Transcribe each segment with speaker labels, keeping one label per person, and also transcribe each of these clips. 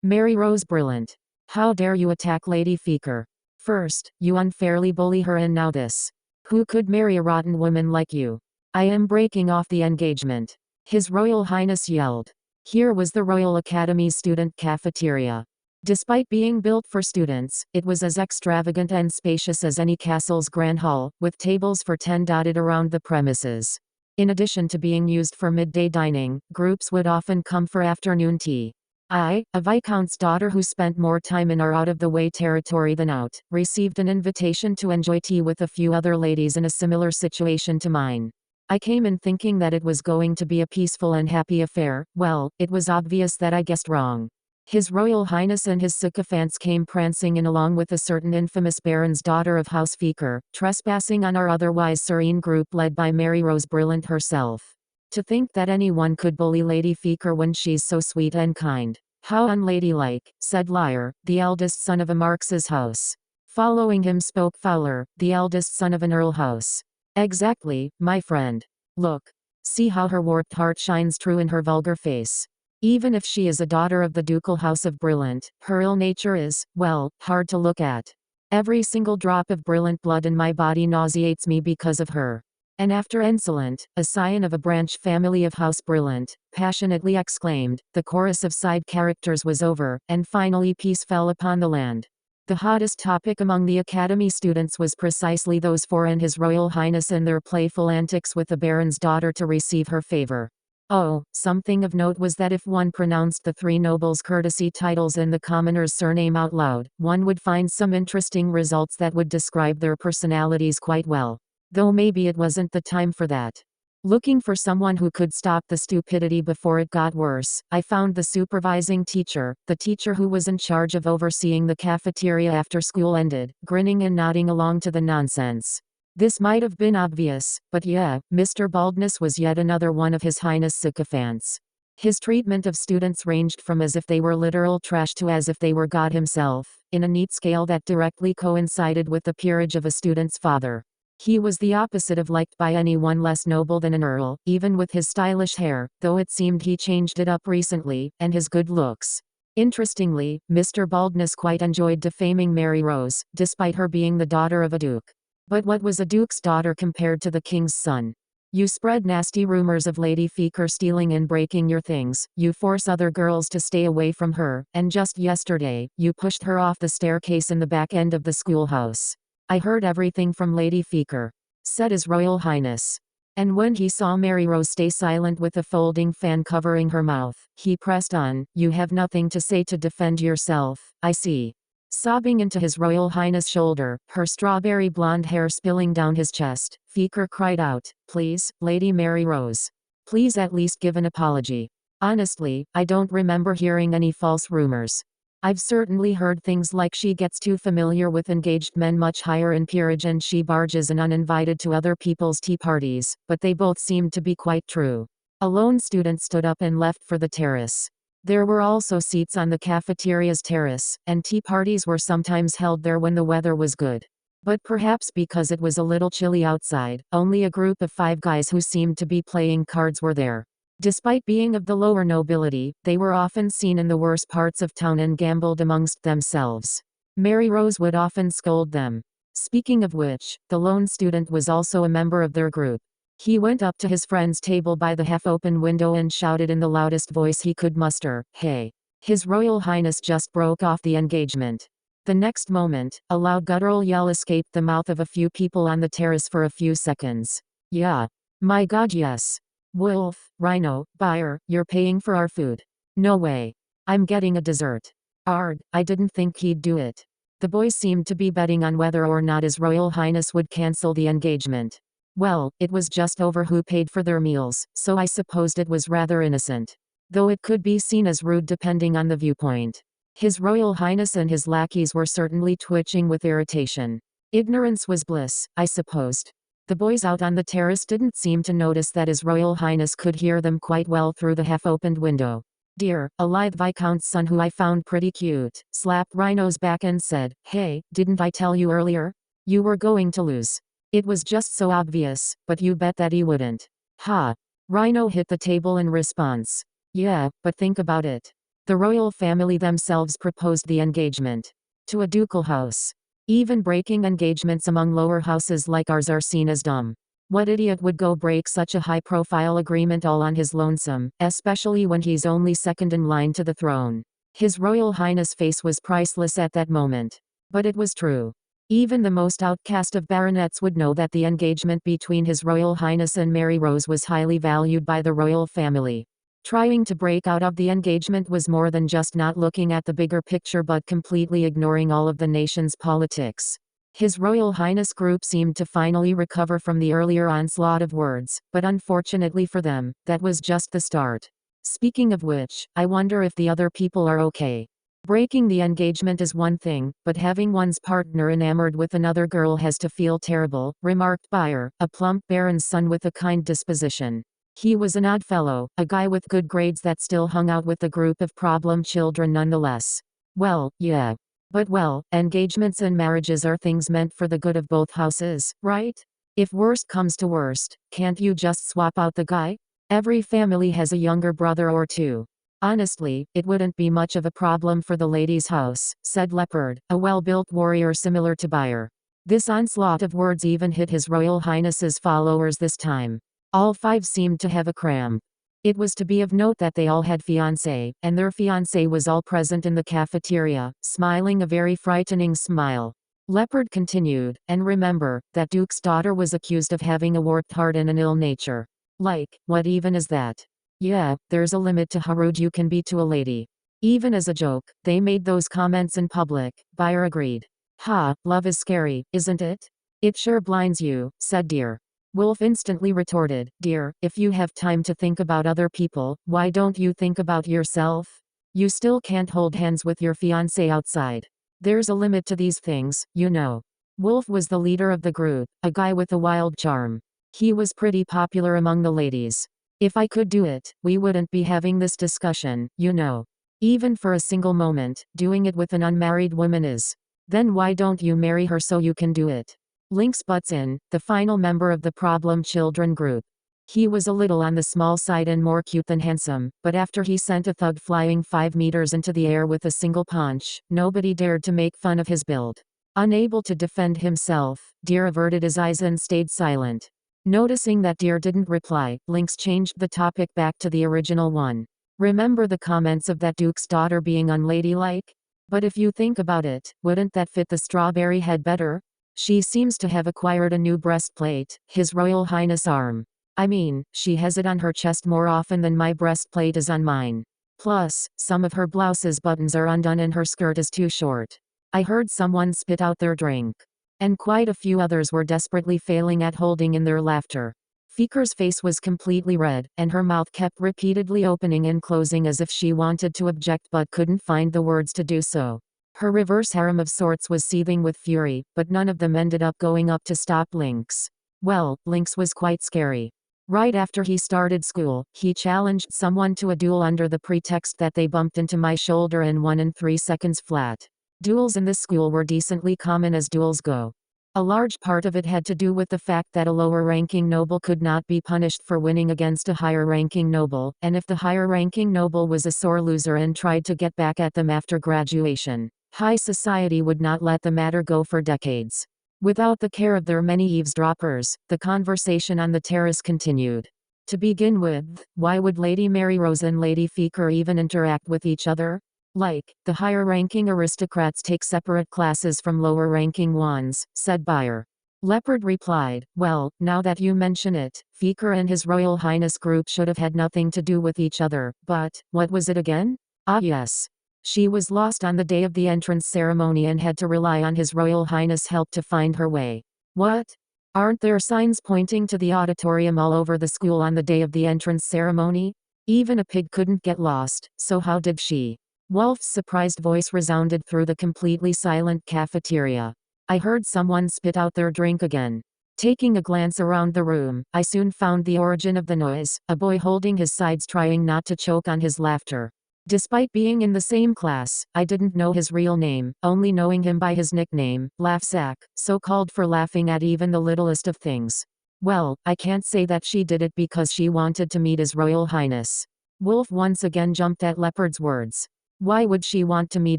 Speaker 1: Mary Rose Brilliant. How dare you attack Lady Ꭹoché? First, you unfairly bully her and now this. Who could marry a rotten woman like you? I am breaking off the engagement. His Royal Highness yelled. Here was the Royal Academy's student cafeteria. Despite being built for students, it was as extravagant and spacious as any castle's grand hall, with tables for 10 dotted around the premises. In addition to being used for midday dining, groups would often come for afternoon tea. I, a viscount's daughter who spent more time in our out-of-the-way territory than out, received an invitation to enjoy tea with a few other ladies in a similar situation to mine. I came in thinking that it was going to be a peaceful and happy affair. Well, it was obvious that I guessed wrong. His Royal Highness and his sycophants came prancing in along with a certain infamous baron's daughter of House Ꭹoché, trespassing on our otherwise serene group led by Mary Rose Brilliant herself. To think that anyone could bully Lady Ꭹoché when she's so sweet and kind. How unladylike, said Liar, the eldest son of a Marquess's house. Following him spoke Fowler, the eldest son of an Earl house. Exactly, my friend. Look. See how her warped heart shines true in her vulgar face. Even if she is a daughter of the ducal house of Brilliant, her ill nature is, well, hard to look at. Every single drop of Brilliant blood in my body nauseates me because of her. And after insolent, a scion of a branch family of House Brilliant, passionately exclaimed, the chorus of side characters was over, and finally peace fell upon the land. The hottest topic among the Academy students was precisely those four and His Royal Highness and their playful antics with the Baron's daughter to receive her favor. Oh, something of note was that if one pronounced the three nobles' courtesy titles and the commoner's surname out loud, one would find some interesting results that would describe their personalities quite well. Though maybe it wasn't the time for that. Looking for someone who could stop the stupidity before it got worse, I found the supervising teacher, the teacher who was in charge of overseeing the cafeteria after school ended, grinning and nodding along to the nonsense. This might have been obvious, but yeah, Mr. Baldness was yet another one of His Highness' sycophants. His treatment of students ranged from as if they were literal trash to as if they were God himself, in a neat scale that directly coincided with the peerage of a student's father. He was the opposite of liked by anyone less noble than an earl, even with his stylish hair, though it seemed he changed it up recently, and his good looks. Interestingly, Mr. Baldness quite enjoyed defaming Mary Rose, despite her being the daughter of a duke. But what was a duke's daughter compared to the king's son? You spread nasty rumors of Lady Ꭹoché stealing and breaking your things, you force other girls to stay away from her, and just yesterday, you pushed her off the staircase in the back end of the schoolhouse. I heard everything from Lady Ꭹoché, said His Royal Highness. And when he saw Mary Rose stay silent with a folding fan covering her mouth, he pressed on, you have nothing to say to defend yourself, I see. Sobbing into His Royal Highness' shoulder, her strawberry blonde hair spilling down his chest, Ꭹoché cried out, please, Lady Mary Rose. Please at least give an apology. Honestly, I don't remember hearing any false rumors. I've certainly heard things like she gets too familiar with engaged men much higher in peerage and she barges in uninvited to other people's tea parties, but they both seemed to be quite true. A lone student stood up and left for the terrace. There were also seats on the cafeteria's terrace, and tea parties were sometimes held there when the weather was good. But perhaps because it was a little chilly outside, only a group of 5 guys who seemed to be playing cards were there. Despite being of the lower nobility, they were often seen in the worst parts of town and gambled amongst themselves. Mary Rose would often scold them. Speaking of which, the lone student was also a member of their group. He went up to his friend's table by the half-open window and shouted in the loudest voice he could muster, "Hey! His Royal Highness just broke off the engagement." The next moment, a loud guttural yell escaped the mouth of a few people on the terrace for a few seconds. Yeah. My God, yes. Wolf, Rhino, buyer, you're paying for our food. No way. I'm getting a dessert. Ard, I didn't think he'd do it. The boys seemed to be betting on whether or not His Royal Highness would cancel the engagement. Well, it was just over who paid for their meals, so I supposed it was rather innocent. Though it could be seen as rude depending on the viewpoint. His Royal Highness and his lackeys were certainly twitching with irritation. Ignorance was bliss, I supposed. The boys out on the terrace didn't seem to notice that His Royal Highness could hear them quite well through the half-opened window. Dear, a lithe viscount's son who I found pretty cute, slapped Rhino's back and said, "Hey, didn't I tell you earlier? You were going to lose." It was just so obvious, but you bet that he wouldn't. Ha! Rhino hit the table in response. Yeah, but think about it. The royal family themselves proposed the engagement to a ducal house. Even breaking engagements among lower houses like ours are seen as dumb. What idiot would go break such a high-profile agreement all on his lonesome, especially when he's only second in line to the throne? His Royal Highness' face was priceless at that moment. But it was true. Even the most outcast of baronets would know that the engagement between His Royal Highness and Mary Rose was highly valued by the royal family. Trying to break out of the engagement was more than just not looking at the bigger picture but completely ignoring all of the nation's politics. His Royal Highness group seemed to finally recover from the earlier onslaught of words, but unfortunately for them, that was just the start. Speaking of which, I wonder if the other people are okay. Breaking the engagement is one thing, but having one's partner enamored with another girl has to feel terrible, remarked Bayer, a plump baron's son with a kind disposition. He was an odd fellow, a guy with good grades that still hung out with a group of problem children nonetheless. Well, yeah. But well, engagements and marriages are things meant for the good of both houses, right? If worst comes to worst, can't you just swap out the guy? Every family has a younger brother or two. Honestly, it wouldn't be much of a problem for the lady's house, said ᎢℋᎪNոչ, a well-built warrior similar to Bayer. This onslaught of words even hit His Royal Highness's followers this time. All five seemed to have a cramp. It was to be of note that they all had fiancé, and their fiancé was all present in the cafeteria, smiling a very frightening smile. ᎢℋᎪNոչ continued, and remember, that Duke's daughter was accused of having a warped heart and an ill nature. Like, what even is that? Yeah, there's a limit to how rude you can be to a lady. Even as a joke, they made those comments in public, Bayer agreed. Ha, love is scary, isn't it? It sure blinds you, said Dear. Wolf instantly retorted, Dear, if you have time to think about other people, why don't you think about yourself? You still can't hold hands with your fiancé outside. There's a limit to these things, you know. Wolf was the leader of the group, a guy with a wild charm. He was pretty popular among the ladies. If I could do it, we wouldn't be having this discussion, you know. Even for a single moment, doing it with an unmarried woman is. Then why don't you marry her so you can do it? Lynx butts in, the final member of the problem children group. He was a little on the small side and more cute than handsome, but after he sent a thug flying 5 meters into the air with a single punch, nobody dared to make fun of his build. Unable to defend himself, Deer averted his eyes and stayed silent. Noticing that Deer didn't reply, Lynx changed the topic back to the original one. Remember the comments of that Duke's daughter being unladylike? But if you think about it, wouldn't that fit the strawberry head better? She seems to have acquired a new breastplate, His Royal Highness' arm. I mean, she has it on her chest more often than my breastplate is on mine. Plus, some of her blouse's buttons are undone and her skirt is too short. I heard someone spit out their drink. And quite a few others were desperately failing at holding in their laughter. Fiker's face was completely red, and her mouth kept repeatedly opening and closing as if she wanted to object but couldn't find the words to do so. Her reverse harem of sorts was seething with fury, but none of them ended up going up to stop Lynx. Well, Lynx was quite scary. Right after he started school, he challenged someone to a duel under the pretext that they bumped into my shoulder and won in 3 seconds flat. Duels in this school were decently common as duels go. A large part of it had to do with the fact that a lower-ranking noble could not be punished for winning against a higher-ranking noble, and if the higher-ranking noble was a sore loser and tried to get back at them after graduation, high society would not let the matter go for decades. Without the care of their many eavesdroppers, the conversation on the terrace continued. To begin with, why would Lady Mary Rose and Lady Fiker even interact with each other? Like, the higher-ranking aristocrats take separate classes from lower-ranking ones, said Bayer. ᎢℋᎪNոչ replied, well, now that you mention it, Fiker and His Royal Highness group should have had nothing to do with each other, but, what was it again? Ah yes. She was lost on the day of the entrance ceremony and had to rely on His Royal Highness' help to find her way. What? Aren't there signs pointing to the auditorium all over the school on the day of the entrance ceremony? Even a pig couldn't get lost, so how did she? Wolf's surprised voice resounded through the completely silent cafeteria. I heard someone spit out their drink again. Taking a glance around the room, I soon found the origin of the noise, a boy holding his sides trying not to choke on his laughter. Despite being in the same class, I didn't know his real name, only knowing him by his nickname, Laughsack, so called for laughing at even the littlest of things. Well, I can't say that she did it because she wanted to meet His Royal Highness. Wolf once again jumped at Leopard's words. Why would she want to meet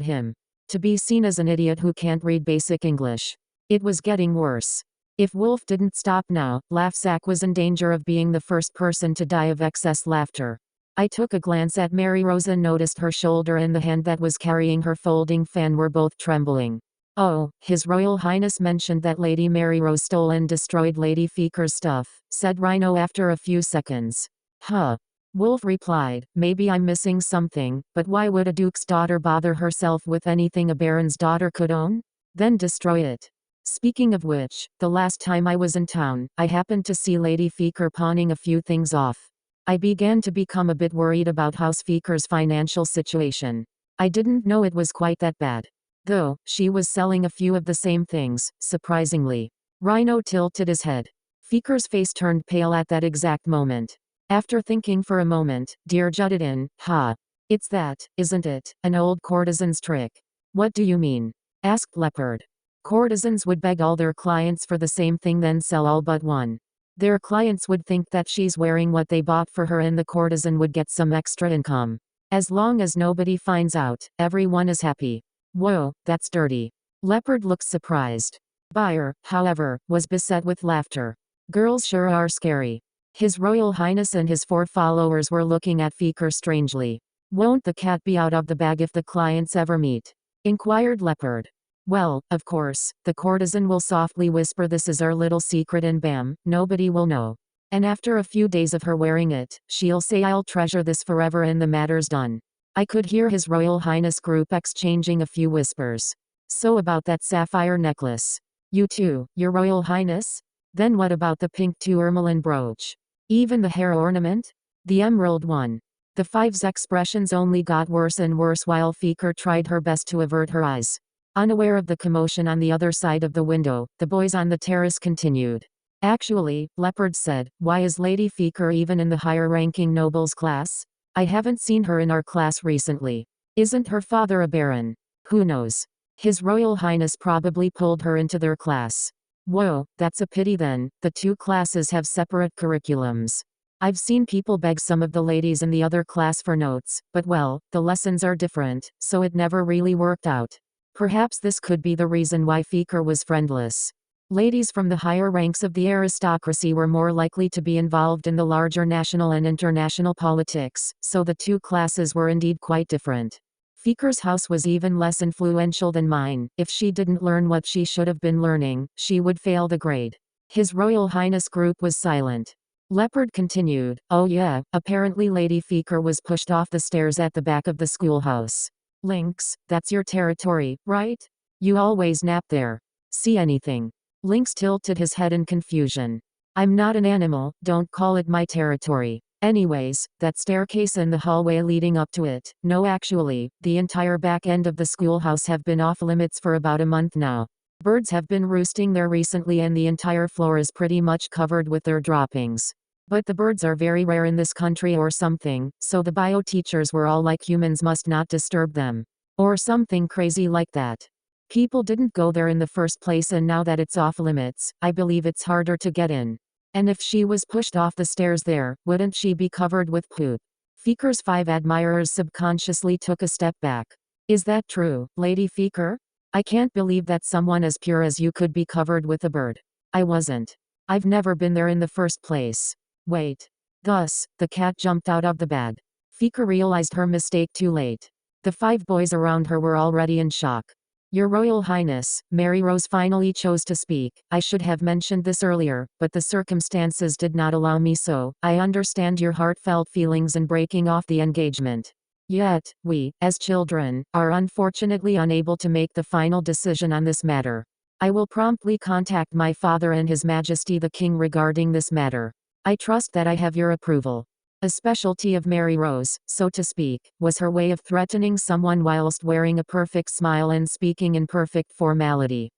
Speaker 1: him? To be seen as an idiot who can't read basic English. It was getting worse. If Wolf didn't stop now, Laughsack was in danger of being the first person to die of excess laughter. I took a glance at Mary Rose and noticed her shoulder and the hand that was carrying her folding fan were both trembling. Oh, His Royal Highness mentioned that Lady Mary Rose stole and destroyed Lady Feeker's stuff, said Rhino after a few seconds. Huh. Wolf replied, maybe I'm missing something, but why would a duke's daughter bother herself with anything a baron's daughter could own? Then destroy it. Speaking of which, the last time I was in town, I happened to see Lady Feeker pawning a few things off. I began to become a bit worried about House Feeker's financial situation. I didn't know it was quite that bad. Though, she was selling a few of the same things, surprisingly. Rhino tilted his head. Feeker's face turned pale at that exact moment. After thinking for a moment, Deer jutted in, It's that, isn't it, an old courtesan's trick? What do you mean? Asked Leopard. Courtesans would beg all their clients for the same thing then sell all but one. Their clients would think that she's wearing what they bought for her and the courtesan would get some extra income. As long as nobody finds out, everyone is happy. Whoa, that's dirty. Leopard looked surprised. Buyer, however, was beset with laughter. Girls sure are scary. His Royal Highness and his 4 followers were looking at Feeker strangely. Won't the cat be out of the bag if the clients ever meet? Inquired Leopard. Well, of course, the courtesan will softly whisper this is our little secret and bam, nobody will know. And after a few days of her wearing it, she'll say I'll treasure this forever and the matter's done. I could hear His Royal Highness group exchanging a few whispers. So about that sapphire necklace. You too, Your Royal Highness? Then what about the pink tourmaline brooch? Even the hair ornament? The emerald one. The 5's expressions only got worse and worse while Feeker tried her best to avert her eyes. Unaware of the commotion on the other side of the window, the boys on the terrace continued. Actually, Leopard said, why is Lady Feeker even in the higher-ranking nobles class? I haven't seen her in our class recently. Isn't her father a baron? Who knows? His Royal Highness probably pulled her into their class. Whoa, that's a pity then, the 2 classes have separate curriculums. I've seen people beg some of the ladies in the other class for notes, but well, the lessons are different, so it never really worked out. Perhaps this could be the reason why Feeker was friendless. Ladies from the higher ranks of the aristocracy were more likely to be involved in the larger national and international politics, so the 2 classes were indeed quite different. Feeker's house was even less influential than mine. If she didn't learn what she should have been learning, she would fail the grade. His Royal Highness group was silent. Leopard continued, oh yeah, apparently Lady Feeker was pushed off the stairs at the back of the schoolhouse. Lynx, that's your territory, right? You always nap there. See anything? Lynx tilted his head in confusion. I'm not an animal, don't call it my territory. Anyways, that staircase and the hallway leading up to it, no actually, the entire back end of the schoolhouse have been off limits for about a month now. Birds have been roosting there recently and the entire floor is pretty much covered with their droppings. But the birds are very rare in this country or something, so the bio teachers were all like humans must not disturb them. Or something crazy like that. People didn't go there in the first place and now that it's off limits, I believe it's harder to get in. And if she was pushed off the stairs there, wouldn't she be covered with poop? Feeker's 5 admirers subconsciously took a step back. Is that true, Lady Feeker? I can't believe that someone as pure as you could be covered with a bird. I wasn't. I've never been there in the first place. Wait. Thus, the cat jumped out of the bag. Feeker realized her mistake too late. The 5 boys around her were already in shock. Your Royal Highness, Mary Rose finally chose to speak. I should have mentioned this earlier, but the circumstances did not allow me so. I understand your heartfelt feelings in breaking off the engagement. Yet, we, as children, are unfortunately unable to make the final decision on this matter. I will promptly contact my father and His Majesty the King regarding this matter. I trust that I have your approval. A specialty of Mary Rose, so to speak, was her way of threatening someone whilst wearing a perfect smile and speaking in perfect formality.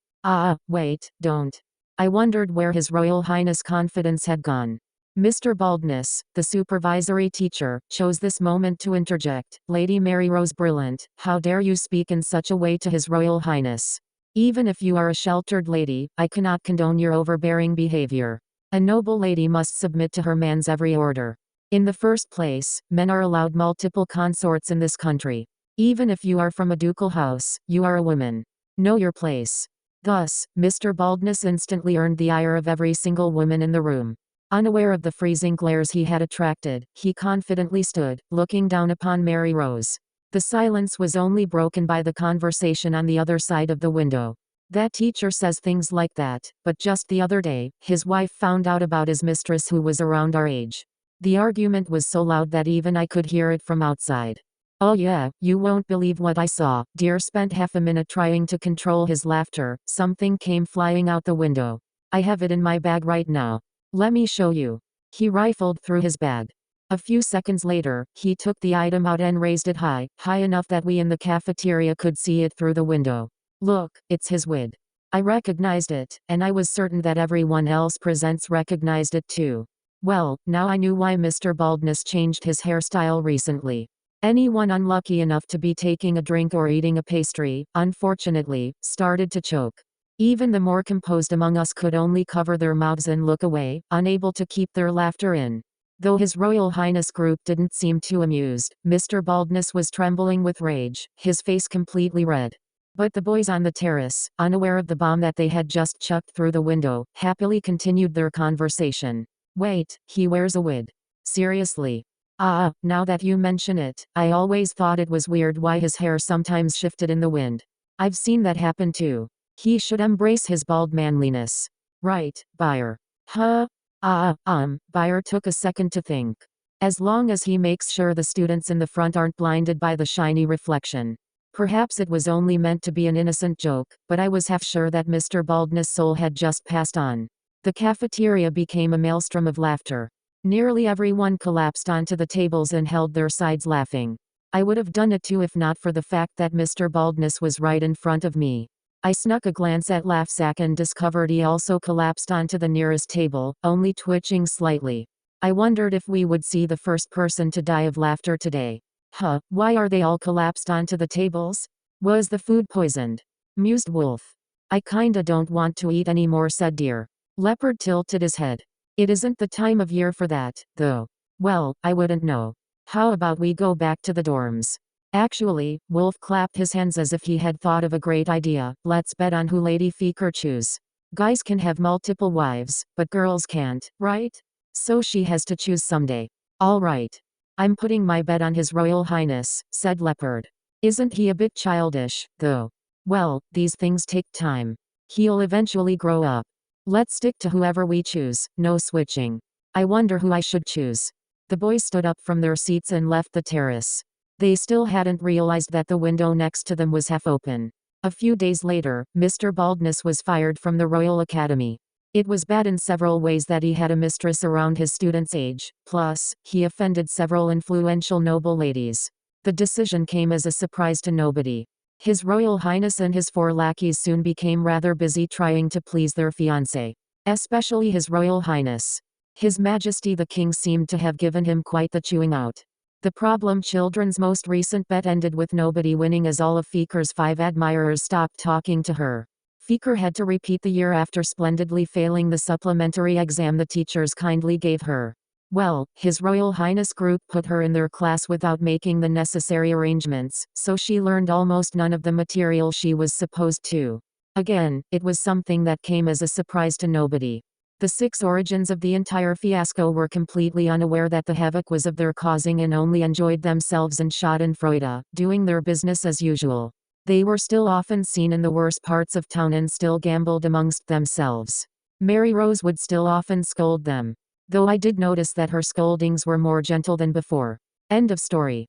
Speaker 1: Wait, don't. I wondered where His Royal Highness' confidence had gone. Mr. Baldness, the supervisory teacher, chose this moment to interject. Lady Mary Rose Brilliant, how dare you speak in such a way to His Royal Highness? Even if you are a sheltered lady, I cannot condone your overbearing behavior. A noble lady must submit to her man's every order. In the first place, men are allowed multiple consorts in this country. Even if you are from a ducal house, you are a woman. Know your place. Thus, Mr. Baldness instantly earned the ire of every single woman in the room. Unaware of the freezing glares he had attracted, he confidently stood, looking down upon Mary Rose. The silence was only broken by the conversation on the other side of the window. That teacher says things like that, but just the other day, his wife found out about his mistress who was around our age. The argument was so loud that even I could hear it from outside. Oh yeah, you won't believe what I saw. Dear spent half a minute trying to control his laughter. Something came flying out the window. I have it in my bag right now. Let me show you. He rifled through his bag. A few seconds later, he took the item out and raised it high, high enough that we in the cafeteria could see it through the window. Look, it's his wig. I recognized it, and I was certain that everyone else present recognized it too. Well, now I knew why Mr. Baldness changed his hairstyle recently. Anyone unlucky enough to be taking a drink or eating a pastry, unfortunately, started to choke. Even the more composed among us could only cover their mouths and look away, unable to keep their laughter in. Though His Royal Highness group didn't seem too amused, Mr. Baldness was trembling with rage, his face completely red. But the boys on the terrace, unaware of the bomb that they had just chucked through the window, happily continued their conversation. Wait, he wears a wig. Seriously? Ah, now that you mention it, I always thought it was weird why his hair sometimes shifted in the wind. I've seen that happen too. He should embrace his bald manliness. Right, Buyer. Huh? Buyer took a second to think. As long as he makes sure the students in the front aren't blinded by the shiny reflection. Perhaps it was only meant to be an innocent joke, but I was half sure that Mr. Baldness' soul had just passed on. The cafeteria became a maelstrom of laughter. Nearly everyone collapsed onto the tables and held their sides laughing. I would have done it too if not for the fact that Mr. Baldness was right in front of me. I snuck a glance at Laughsack and discovered he also collapsed onto the nearest table, only twitching slightly. I wondered if we would see the first person to die of laughter today. Huh, why are they all collapsed onto the tables? Was the food poisoned? Mused Wolf. I kinda don't want to eat anymore, said Deer. Leopard tilted his head. It isn't the time of year for that, though. Well, I wouldn't know. How about we go back to the dorms? Actually, Wolf clapped his hands as if he had thought of a great idea. Let's bet on who Lady Feker choose. Guys can have multiple wives, but girls can't, right? So she has to choose someday. All right. I'm putting my bet on His Royal Highness, said Leopard. Isn't he a bit childish, though? Well, these things take time. He'll eventually grow up. Let's stick to whoever we choose, no switching. I wonder who I should choose. The boys stood up from their seats and left the terrace. They still hadn't realized that the window next to them was half open. A few days later, Mr. Baldness was fired from the Royal Academy. It was bad in several ways that he had a mistress around his student's age, plus, he offended several influential noble ladies. The decision came as a surprise to nobody. His Royal Highness and his 4 lackeys soon became rather busy trying to please their fiancé. Especially His Royal Highness. His Majesty the King seemed to have given him quite the chewing out. The problem children's most recent bet ended with nobody winning as all of Feker's 5 admirers stopped talking to her. Feker had to repeat the year after splendidly failing the supplementary exam the teachers kindly gave her. Well, His Royal Highness group put her in their class without making the necessary arrangements, so she learned almost none of the material she was supposed to. Again, it was something that came as a surprise to nobody. The 6 origins of the entire fiasco were completely unaware that the havoc was of their causing and only enjoyed themselves and schadenfreude, doing their business as usual. They were still often seen in the worst parts of town and still gambled amongst themselves. Mary Rose would still often scold them. Though I did notice that her scoldings were more gentle than before. End of story.